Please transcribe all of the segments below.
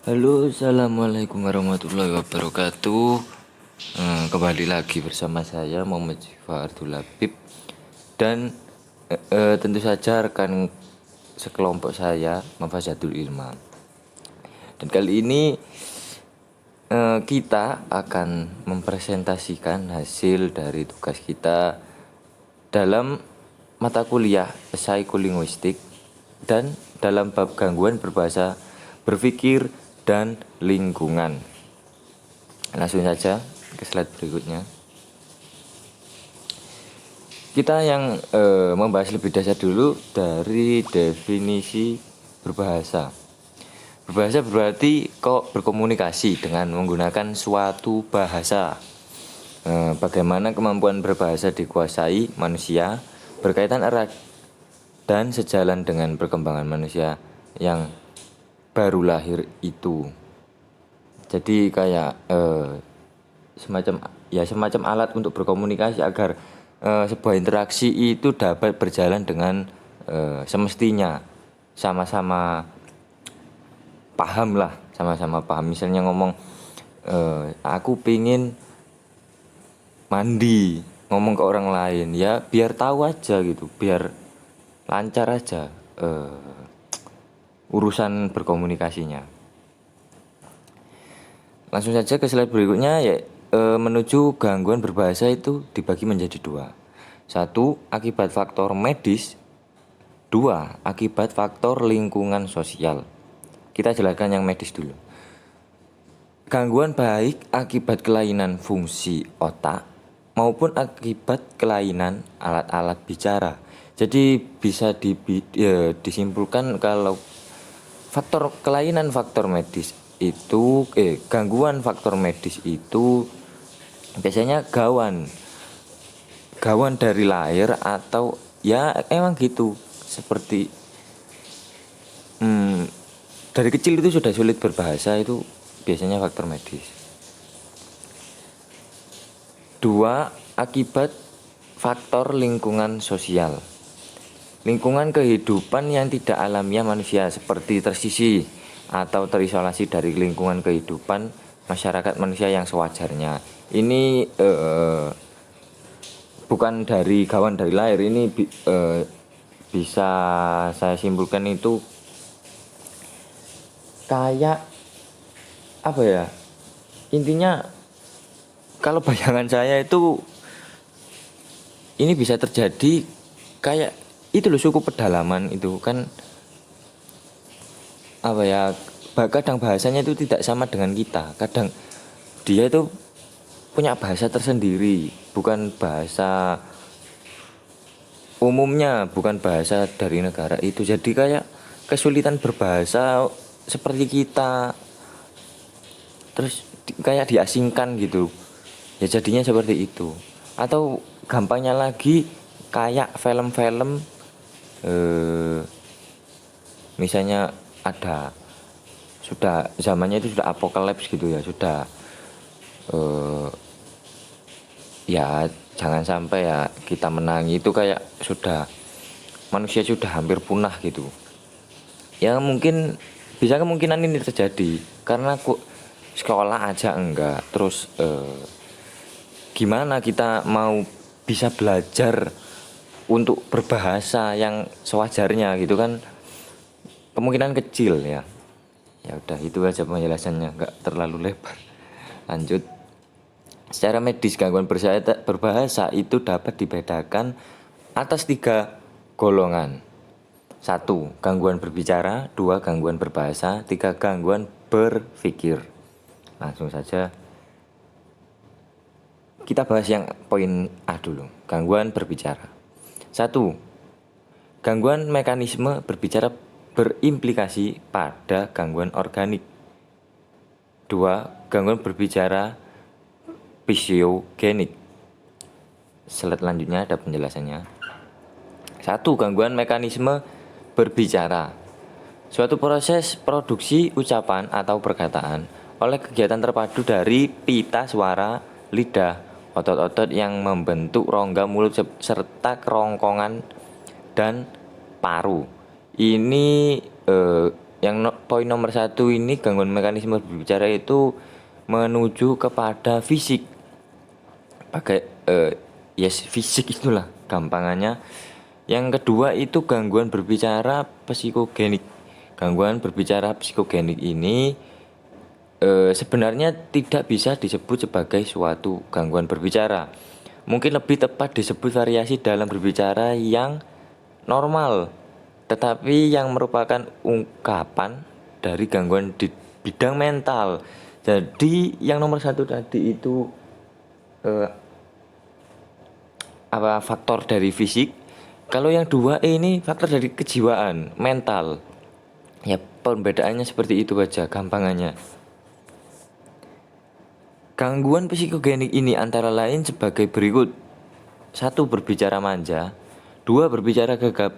Halo, assalamualaikum warahmatullahi wabarakatuh. Kembali lagi bersama saya Muhammad Ziva Ardul Habib dan tentu saja rekan sekelompok saya Mafazatul Ilman. Dan kali ini kita akan mempresentasikan hasil dari tugas kita dalam mata kuliah psikolinguistik dan dalam bab gangguan berbahasa berpikir dan lingkungan. Langsung saja ke slide berikutnya. Kita yang membahas lebih dasar dulu dari definisi berbahasa. Berbahasa berarti kok berkomunikasi dengan menggunakan suatu bahasa. Bagaimana kemampuan berbahasa dikuasai manusia berkaitan erat dan sejalan dengan perkembangan manusia yang baru lahir itu. Jadi kayak semacam alat untuk berkomunikasi agar sebuah interaksi itu dapat berjalan dengan semestinya, sama-sama paham lah, sama-sama paham. Misalnya ngomong aku pingin mandi, ngomong ke orang lain, ya biar tahu aja gitu, biar lancar aja urusan berkomunikasinya. Langsung saja ke slide berikutnya, ya menuju gangguan berbahasa itu dibagi menjadi dua. Satu, akibat faktor medis. Dua, akibat faktor lingkungan sosial. Kita jelaskan yang medis dulu. Gangguan baik akibat kelainan fungsi otak maupun akibat kelainan alat-alat bicara. Jadi bisa disimpulkan kalau faktor medis itu gangguan faktor medis itu biasanya gawang dari lahir atau ya emang gitu, seperti dari kecil itu sudah sulit berbahasa, itu biasanya faktor medis. Dua, akibat faktor lingkungan sosial. Lingkungan kehidupan yang tidak alamiah manusia seperti tersisih atau terisolasi dari lingkungan kehidupan masyarakat manusia yang sewajarnya. Ini bukan dari kawan dari lahir, ini bisa saya simpulkan itu kayak apa ya? Intinya kalau bayangan saya itu ini bisa terjadi kayak itu loh, suku pedalaman itu kan apa ya, kadang bahasanya itu tidak sama dengan kita, kadang dia itu punya bahasa tersendiri, bukan bahasa umumnya, bukan bahasa dari negara itu, jadi kayak kesulitan berbahasa seperti kita, terus kayak diasingkan gitu ya, jadinya seperti itu. Atau gampangnya lagi kayak film-film misalnya ada, sudah zamannya itu sudah apokalips gitu ya, sudah ya jangan sampai ya kita menangi, itu kayak sudah manusia sudah hampir punah gitu ya. Mungkin bisa kemungkinan ini terjadi karena sekolah aja enggak, terus gimana kita mau bisa belajar untuk berbahasa yang sewajarnya gitu kan, kemungkinan kecil ya. Ya udah, itu aja penjelasannya, nggak terlalu lebar. Lanjut. Secara medis, gangguan berbahasa itu dapat dibedakan atas 3 golongan. 1. Gangguan berbicara. 2. Gangguan berbahasa. 3. Gangguan berpikir. Langsung saja kita bahas yang poin A dulu. Gangguan berbicara. 1. Gangguan mekanisme berbicara berimplikasi pada gangguan organik. 2. Gangguan berbicara fisiogenik. Slide lanjutnya ada penjelasannya. 1. Gangguan mekanisme berbicara. Suatu proses produksi ucapan atau perkataan oleh kegiatan terpadu dari pita suara, lidah, otot-otot yang membentuk rongga mulut serta kerongkongan dan paru. Ini poin nomor 1 ini, gangguan mekanisme berbicara itu menuju kepada fisik. Pakai yes, fisik itulah gampangannya. Yang kedua itu gangguan berbicara psikogenik. Gangguan berbicara psikogenik ini sebenarnya tidak bisa disebut sebagai suatu gangguan berbicara. Mungkin lebih tepat disebut variasi dalam berbicara yang normal, tetapi yang merupakan ungkapan dari gangguan di bidang mental. Jadi yang nomor 1 tadi itu faktor dari fisik. Kalau yang 2 ini faktor dari kejiwaan, mental. Ya, perbedaannya seperti itu aja gampangannya. Gangguan psikogenik ini antara lain sebagai berikut. 1. Berbicara manja. 2. Berbicara gegap.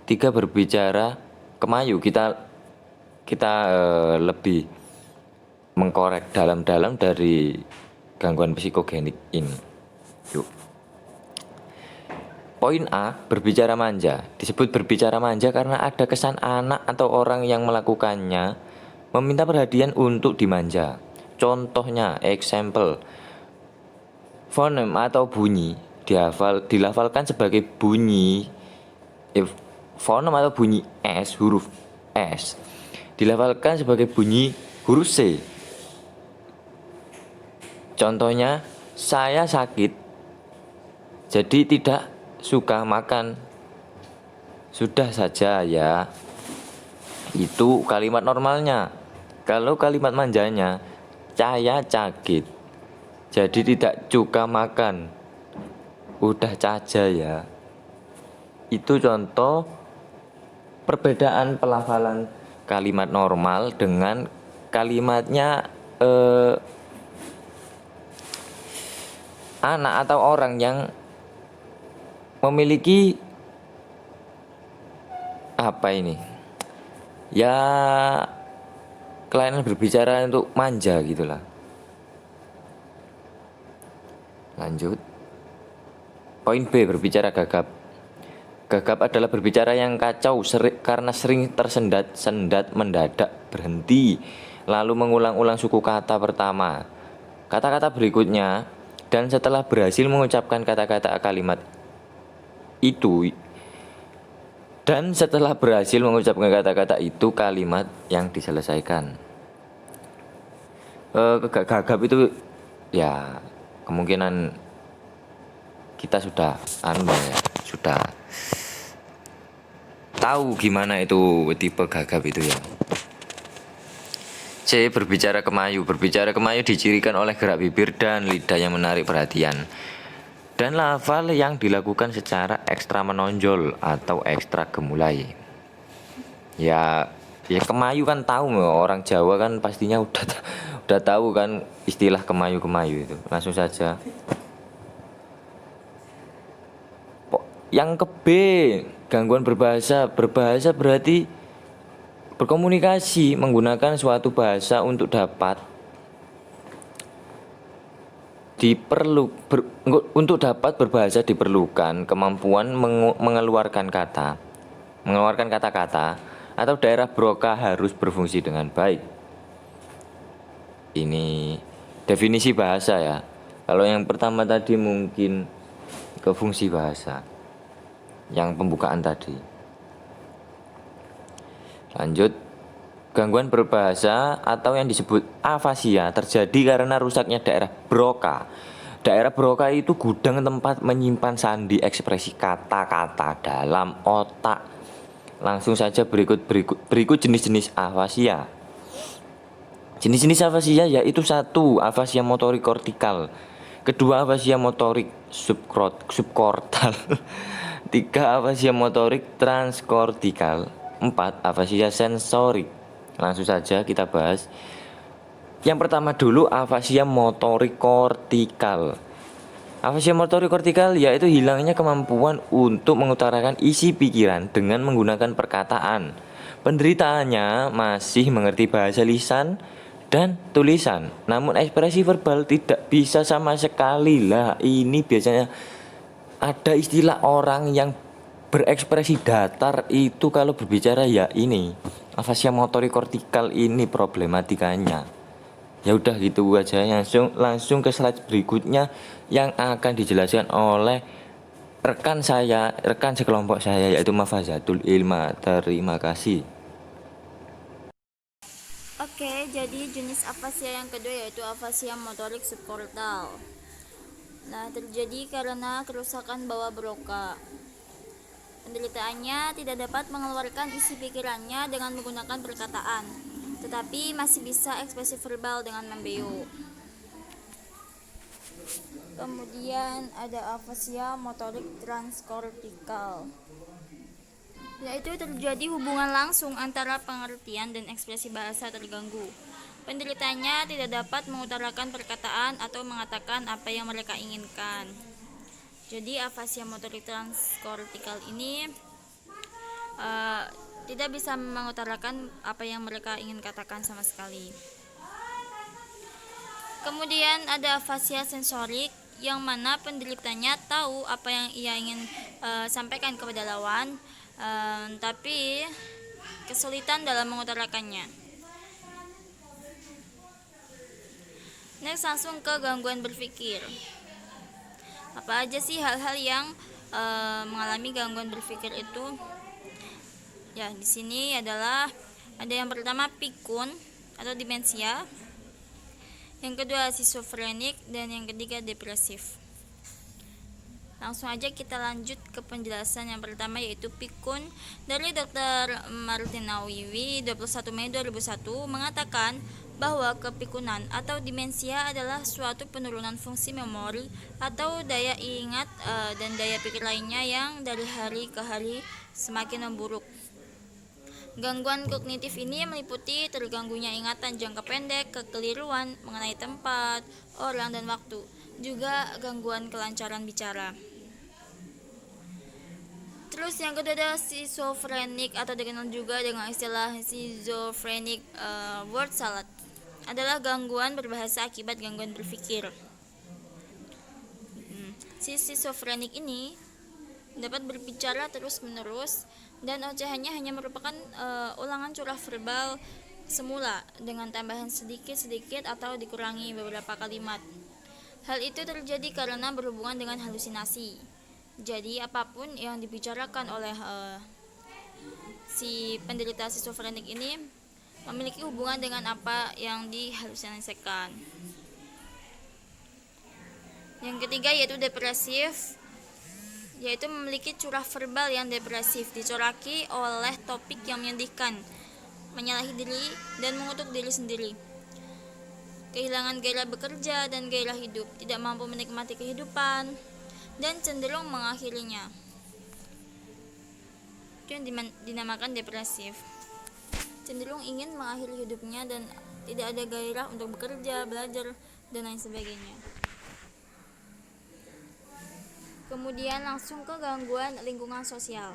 3. Berbicara kemayu. Kita lebih mengkorek dalam-dalam dari gangguan psikogenik ini. Yuk. Poin A, berbicara manja. Disebut berbicara manja karena ada kesan anak atau orang yang melakukannya meminta perhatian untuk dimanja. Contohnya, example, fonem atau bunyi dilafalkan sebagai bunyi fonem atau bunyi S, huruf S dilafalkan sebagai bunyi huruf C. Contohnya, saya sakit jadi tidak suka makan. Sudah saja ya. Itu kalimat normalnya. Kalau kalimat manjanya, saya sakit jadi tidak suka makan. Udah saja ya. Itu contoh perbedaan pelafalan kalimat normal dengan kalimatnya anak atau orang yang memiliki apa ini? Ya, kelainan berbicara untuk manja gitulah. Lanjut. Poin B, berbicara gagap. Gagap adalah berbicara yang kacau karena sering tersendat-sendat, mendadak berhenti, lalu mengulang-ulang suku kata pertama, kata-kata berikutnya, dan setelah berhasil mengucapkan kata-kata kalimat itu, kalimat yang diselesaikan. Gagap itu ya kemungkinan kita sudah sudah tahu gimana itu tipe gagap itu ya. C, berbicara kemayu. Berbicara kemayu dicirikan oleh gerak bibir dan lidah yang menarik perhatian dan lafal yang dilakukan secara ekstra menonjol atau ekstra gemulai. Ya kemayu kan tahu, orang Jawa kan pastinya udah tahu kan istilah kemayu itu. Langsung saja. Yang ke B, gangguan berbahasa. Berbahasa berarti berkomunikasi menggunakan suatu bahasa untuk dapat berbahasa diperlukan kemampuan mengeluarkan kata-kata atau daerah broca harus berfungsi dengan baik. Ini definisi bahasa ya. Kalau yang pertama tadi mungkin ke fungsi bahasa, yang pembukaan tadi. Lanjut, gangguan berbahasa atau yang disebut afasia terjadi karena rusaknya daerah broca. Daerah broca itu gudang tempat menyimpan sandi ekspresi kata-kata dalam otak. Langsung saja berikut jenis-jenis afasia. Jenis-jenis afasia yaitu 1. Afasia motorik kortikal. 2. Afasia motorik subkortal. 3. Afasia motorik transkortikal. 4. Afasia sensorik. Langsung saja kita bahas. Yang pertama dulu, afasia motorik kortikal. Afasia motorik kortikal yaitu hilangnya kemampuan untuk mengutarakan isi pikiran dengan menggunakan perkataan. Penderitaannya masih mengerti bahasa lisan dan tulisan, namun ekspresi verbal tidak bisa sama sekali. Lah, ini biasanya ada istilah orang yang berekspresi datar itu kalau berbicara ya ini afasia motorik kortikal ini problematikanya. Ya udah gitu aja, langsung ke slide berikutnya yang akan dijelaskan oleh rekan sekelompok saya yaitu Mafazatul Ilma. Terima kasih. Oke, jadi jenis afasia yang kedua yaitu afasia motorik subkortal. Nah, terjadi karena kerusakan bawah broca. Penderitaannya tidak dapat mengeluarkan isi pikirannya dengan menggunakan perkataan, tetapi masih bisa ekspresi verbal dengan membeo. Kemudian ada afasia motorik transkortikal, yaitu terjadi hubungan langsung antara pengertian dan ekspresi bahasa terganggu. Penderitanya tidak dapat mengutarakan perkataan atau mengatakan apa yang mereka inginkan. Jadi afasia motorik transkortikal ini tidak bisa mengutarakan apa yang mereka ingin katakan sama sekali. Kemudian ada afasia sensorik, yang mana penderitanya tahu apa yang ia ingin sampaikan kepada lawan, tapi kesulitan dalam mengutarakannya. Next, langsung ke gangguan berpikir. Apa aja sih hal-hal yang mengalami gangguan berpikir itu? Ya, di sini adalah ada yang pertama pikun atau demensia, yang kedua schizofrenik, dan yang ketiga depresif. Langsung aja kita lanjut ke penjelasan yang pertama yaitu pikun. Dari Dr. Martinawiwi 21 Mei 2001 mengatakan bahwa kepikunan atau demensia adalah suatu penurunan fungsi memori atau daya ingat dan daya pikir lainnya yang dari hari ke hari semakin memburuk. Gangguan kognitif ini meliputi terganggunya ingatan jangka pendek, kekeliruan mengenai tempat, orang, dan waktu, juga gangguan kelancaran bicara. Terus yang kedua ada schizofrenik atau dikenal juga dengan istilah schizophrenic word salad, adalah gangguan berbahasa akibat gangguan berpikir. Si schizofrenik ini dapat berbicara terus-menerus dan ocehannya hanya merupakan ulangan curah verbal semula dengan tambahan sedikit-sedikit atau dikurangi beberapa kalimat. Hal itu terjadi karena berhubungan dengan halusinasi. Jadi apapun yang dibicarakan oleh si penderita schizofrenik ini memiliki hubungan dengan apa yang dihalusinasikan. Yang ketiga yaitu depresif, yaitu memiliki curah verbal yang depresif, dicoraki oleh topik yang menyedihkan, menyalahi diri, dan mengutuk diri sendiri. Kehilangan gairah bekerja dan gairah hidup, tidak mampu menikmati kehidupan, dan cenderung mengakhirinya. Itu yang dinamakan depresif. Cenderung ingin mengakhiri hidupnya dan tidak ada gairah untuk bekerja, belajar, dan lain sebagainya. Kemudian langsung ke gangguan lingkungan sosial.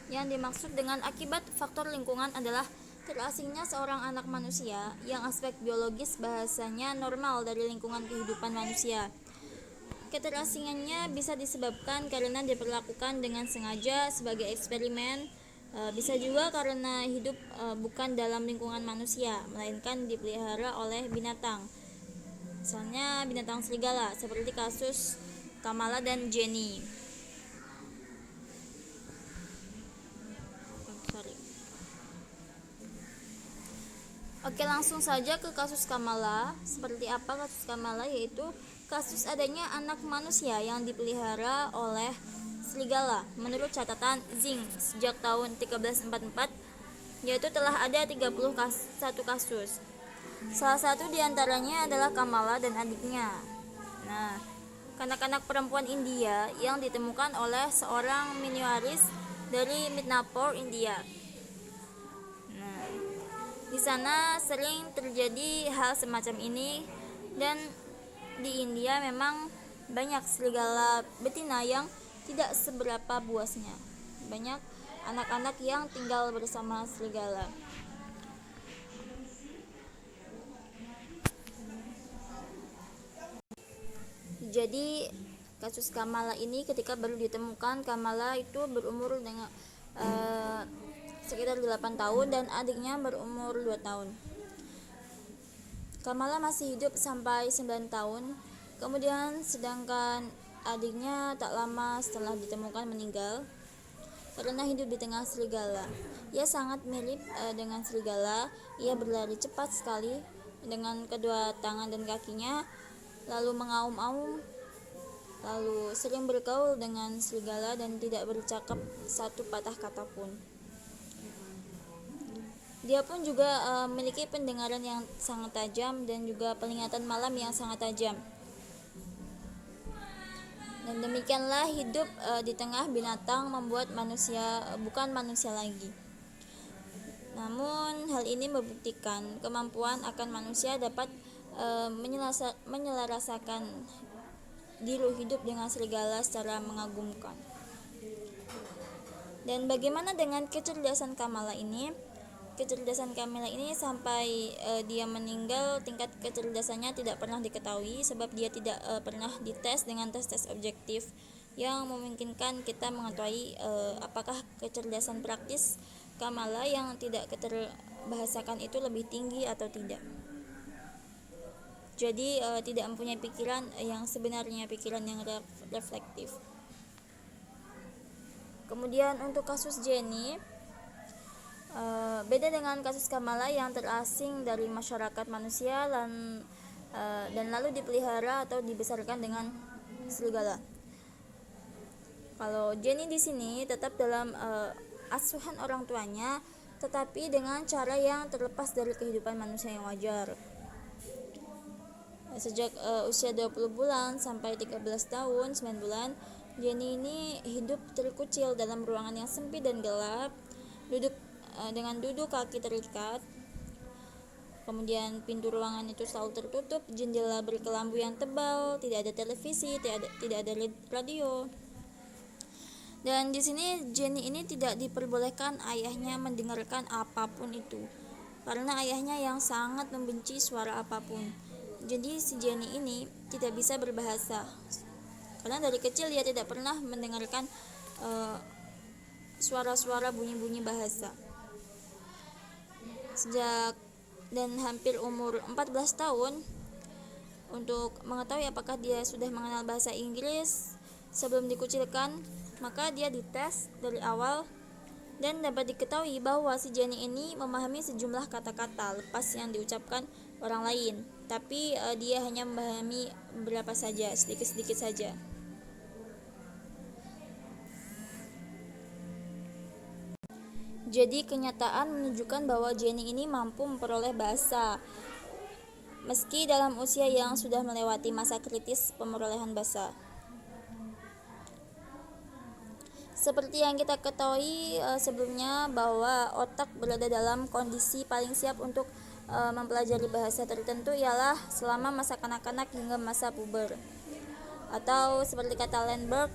Yang dimaksud dengan akibat faktor lingkungan adalah terasingnya seorang anak manusia yang aspek biologis bahasanya normal dari lingkungan kehidupan manusia. Keterasingannya bisa disebabkan karena diperlakukan dengan sengaja sebagai eksperimen, bisa juga karena hidup bukan dalam lingkungan manusia, melainkan dipelihara oleh binatang. Misalnya binatang serigala, seperti kasus Kamala dan Jenny. Oke, langsung saja ke kasus Kamala. Seperti apa kasus Kamala? Yaitu kasus adanya anak manusia yang dipelihara oleh serigala. Menurut catatan Zing sejak tahun 1344, yaitu telah ada 31 kasus. Salah satu diantaranya adalah Kamala dan adiknya. Nah, kanak-kanak perempuan India yang ditemukan oleh seorang minimaris dari Midnapore, India. Nah, di sana sering terjadi hal semacam ini, dan di India memang banyak serigala betina yang tidak seberapa buasnya. Banyak anak-anak yang tinggal bersama serigala. Jadi kasus Kamala ini ketika baru ditemukan, Kamala itu berumur dengan sekitar 8 tahun dan adiknya berumur 2 tahun. Kamala masih hidup sampai 9 tahun. Kemudian sedangkan adiknya tak lama setelah ditemukan meninggal karena hidup di tengah serigala. Ia sangat mirip dengan serigala. Ia berlari cepat sekali dengan kedua tangan dan kakinya, lalu mengaum-aum, lalu sering bergaul dengan serigala dan tidak bercakap satu patah kata pun. Dia pun juga memiliki pendengaran yang sangat tajam dan juga penglihatan malam yang sangat tajam. Dan demikianlah hidup di tengah binatang membuat manusia bukan manusia lagi. Namun hal ini membuktikan kemampuan akan manusia dapat menyelarasakan diri hidup dengan serigala secara mengagumkan. Dan bagaimana dengan kecerdasan Kamala ini? Kecerdasan Kamala ini sampai dia meninggal, tingkat kecerdasannya tidak pernah diketahui sebab dia tidak pernah dites dengan tes-tes objektif yang memungkinkan kita mengetahui apakah kecerdasan praktis Kamala yang tidak keterbahasakan itu lebih tinggi atau tidak. Jadi tidak mempunyai pikiran yang sebenarnya, pikiran yang reflektif. Kemudian untuk kasus Jenny, beda dengan kasus Kamala yang terasing dari masyarakat manusia dan lalu dipelihara atau dibesarkan dengan serigala. Kalau Jenny di sini tetap dalam asuhan orang tuanya, tetapi dengan cara yang terlepas dari kehidupan manusia yang wajar. Sejak usia 20 bulan sampai 13 tahun 9 bulan, Jenny ini hidup terkucil dalam ruangan yang sempit dan gelap, dengan duduk kaki terikat. Kemudian pintu ruangan itu selalu tertutup, jendela berkelambu yang tebal, tidak ada televisi, tidak ada radio. Dan di sini Jenny ini tidak diperbolehkan ayahnya mendengarkan apapun itu, karena ayahnya yang sangat membenci suara apapun. Jadi si Jenny ini tidak bisa berbahasa, karena dari kecil dia tidak pernah mendengarkan suara-suara bunyi-bunyi bahasa. Sejak dan hampir umur 14 tahun, untuk mengetahui apakah dia sudah mengenal bahasa Inggris sebelum dikucilkan, maka dia dites dari awal dan dapat diketahui bahwa si Jenny ini memahami sejumlah kata-kata lepas yang diucapkan orang lain, tapi dia hanya memahami beberapa saja, sedikit-sedikit saja. Jadi kenyataan menunjukkan bahwa Jenny ini mampu memperoleh bahasa meski dalam usia yang sudah melewati masa kritis pemerolehan bahasa. Seperti yang kita ketahui sebelumnya bahwa otak berada dalam kondisi paling siap untuk mempelajari bahasa tertentu ialah selama masa kanak-kanak hingga masa puber. Atau seperti kata Lindbergh,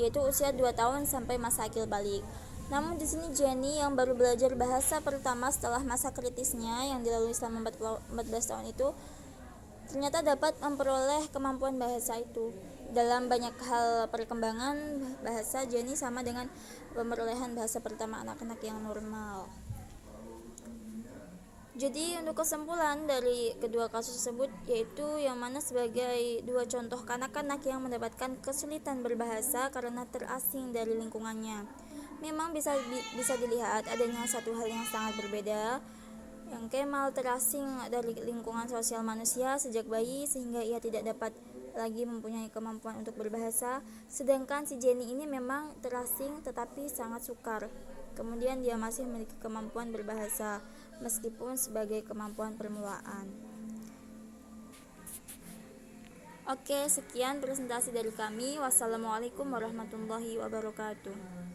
yaitu usia 2 tahun sampai masa akil balik. Namun di sini Jenny yang baru belajar bahasa pertama setelah masa kritisnya yang dilalui selama 14 tahun itu ternyata dapat memperoleh kemampuan bahasa itu. Dalam banyak hal perkembangan bahasa, Jenny sama dengan pemerolehan bahasa pertama anak-anak yang normal. Jadi untuk kesimpulan dari kedua kasus tersebut, yaitu yang mana sebagai dua contoh kanak-kanak yang mendapatkan kesulitan berbahasa karena terasing dari lingkungannya. Memang bisa dilihat adanya satu hal yang sangat berbeda, yang Kemal terasing dari lingkungan sosial manusia sejak bayi sehingga ia tidak dapat lagi mempunyai kemampuan untuk berbahasa, sedangkan si Jenny ini memang terasing tetapi sangat sukar. Kemudian dia masih memiliki kemampuan berbahasa meskipun sebagai kemampuan permulaan. Oke, sekian presentasi dari kami. Wassalamualaikum warahmatullahi wabarakatuh.